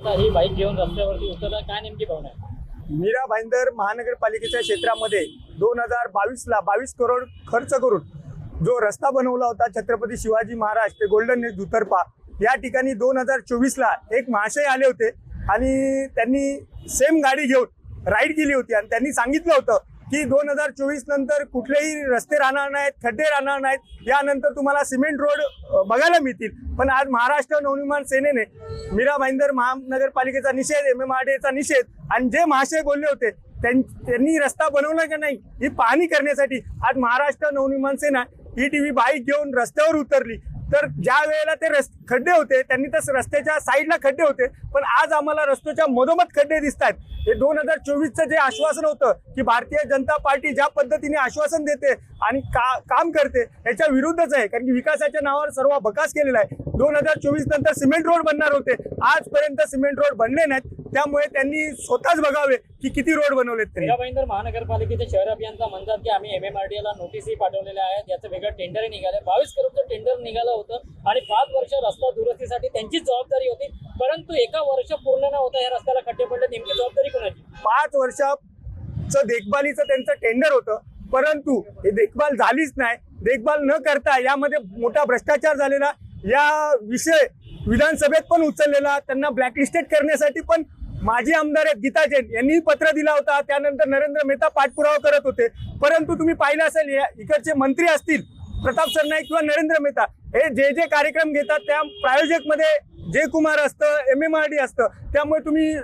आता ही बाईक घेऊन रस्त्यावरती उतरला, काय नेमकी भावना आहे? मीरा भाईंदर महानगरपालिकेच्या क्षेत्रामध्ये 2022ला 22 करोड खर्च करून जो रस्ता बनवला होता छत्रपती शिवाजी महाराज ते गोल्डन नेक दुतर्फा, या ठिकाणी 2024ला एक महाशय आले होते आणि त्यांनी सेम गाडी घेऊन राईड केली होती आणि त्यांनी सांगितलं होतं की 2024 नंतर कुठलेही रस्ते राहणार नाहीत, खड्डे राहणार नाहीत, यानंतर तुम्हाला सिमेंट रोड बघायला मिळतील. पण आज महाराष्ट्र नवनिर्माण सेनेने मीरा भाईंदर महानगरपालिकेचा निषेध, MMRDAचा निषेध आणि जे महाशय बोलले होते त्यांनी रस्ता बनवला का नाही ही पाहणी करण्यासाठी आज महाराष्ट्र नवनिर्माण सेना ETV बाईक घेऊन रस्त्यावर उतरली. तर ज्या वेळेला ते खड्डे होते त्यांनी तर रस्त्याच्या साईडला खड्डे होते, पण आज आम्हाला रस्त्याच्या मधोमध खड्डे दिसत आहेत. हे 2024चं जे आश्वासन होतं की भारतीय जनता पार्टी ज्या पद्धतीने आश्वासन देते आणि काम करते याच्या विरुद्धच आहे. कारण की विकासाच्या नावावर सर्व बकास केलेला आहे. 2024 नंतर सिमेंट रोड बनणार होते, आजपर्यंत सिमेंट रोड बनले नाहीत. त्यामुळे त्यांनी स्वतःच बघावे की किती रोड बनवलेत. मीरा भाईंदर महानगरपालिकेचे शहर अभियंता म्हणतात की आम्ही MMRDAला नोटीसही पाठवलेल्या आहेत, याचं वेगळं टेंडरही निघालं, 22 करोडचं टेंडर निघालं होतं आणि 5 वर्ष रस्ता दुरुस्तीसाठी त्यांचीच जबाबदारी होती. परंतु 1 वर्ष पूर्ण न होता या रस्त्याला खड्डे पडले, नेमकी जबाबदारी कोणाची? 5 वर्षाचं देखभालीचं त्यांचं टेंडर होतं, परंतु हे देखभाल झालीच नाही. देखभाल न करता यामध्ये मोठा भ्रष्टाचार झालेला, या विषय विधानसभेत पण उचललेला, त्यांना ब्लॅकलिस्टेड करण्यासाठी पण माजी आमदार आहेत गीता जैन यांनी पत्र दिला होता. त्यानंतर नरेंद्र मेहता पाठपुरावा करत होते. परंतु तुम्ही पाहिलं असेल इकडचे मंत्री असतील प्रताप सरनाईक किंवा नरेंद्र मेहता, हे जे कार्यक्रम घेतात त्या प्रायोजकमध्ये जयकुमार असतं, MMRDA असतं. त्यामुळे तुम्ही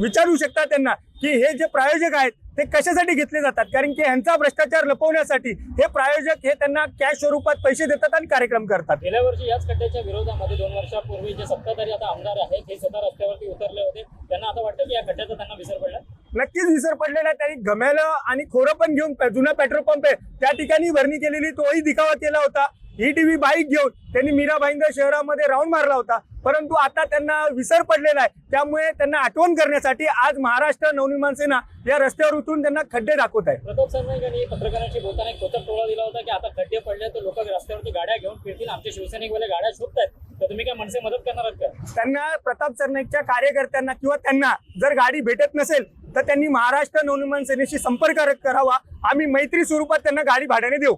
विचारू शकता त्यांना की हे जे प्रायोजक आहेत ते कशासाठी घेतले जातात, कारण की ह्यांचा भ्रष्टाचार लपवण्यासाठी हे प्रायोजक हे त्यांना कॅश स्वरूपात पैसे देतात आणि कार्यक्रम करतात. गेल्या वर्षी याच खड्ड्याच्या विरोधामध्ये 2 वर्षापूर्वी जे सत्ताधारी आता आमदार आहेत हे स्वतः रस्त्यावरती उतरले होते. त्यांना आता वाटतं की या खड्ड्याचा त्यांना विसर पडला? नक्कीच विसर पडलेला. त्यांनी गम्याला आणि खोरं पण घेऊन जुना पेट्रोल पंप आहे त्या ठिकाणी भरणी केलेली, तोही दिखावा केला होता. ETV बाईक घेऊन त्यांनी मीरा भाईंदर शहरामध्ये राऊंड मारला होता. परंतु आता त्यांना विसर पडलेला आहे. त्यामुळे त्यांना आठवण करण्यासाठी आज महाराष्ट्र नवनिर्माण सेना या रस्त्यावर उतरून त्यांना खड्डे दाखवत आहे. प्रताप सरनाईक यांनी पत्रकारांशी बोलताना एक खोचक टोळा दिला होता की आता खड्डे पडले तर लोक रस्त्यावरती गाड्या घेऊन फिरतील, आमचे शिवसैनिकवाले गाड्या शोधतायत, तर तुम्ही काय मनसे मदत करणार आहात का? त्यांना प्रताप सरनाईकच्या कार्यकर्त्यांना किंवा त्यांना जर गाडी भेटत नसेल तर त्यांनी महाराष्ट्र नवनिर्माण सेनेशी संपर्क करावा. आम्ही मैत्री स्वरूपात त्यांना गाडी भाड्याने देऊ.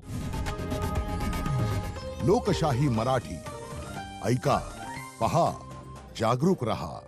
लोकशाही मराठी ऐका, पहा, जागरूक रहा.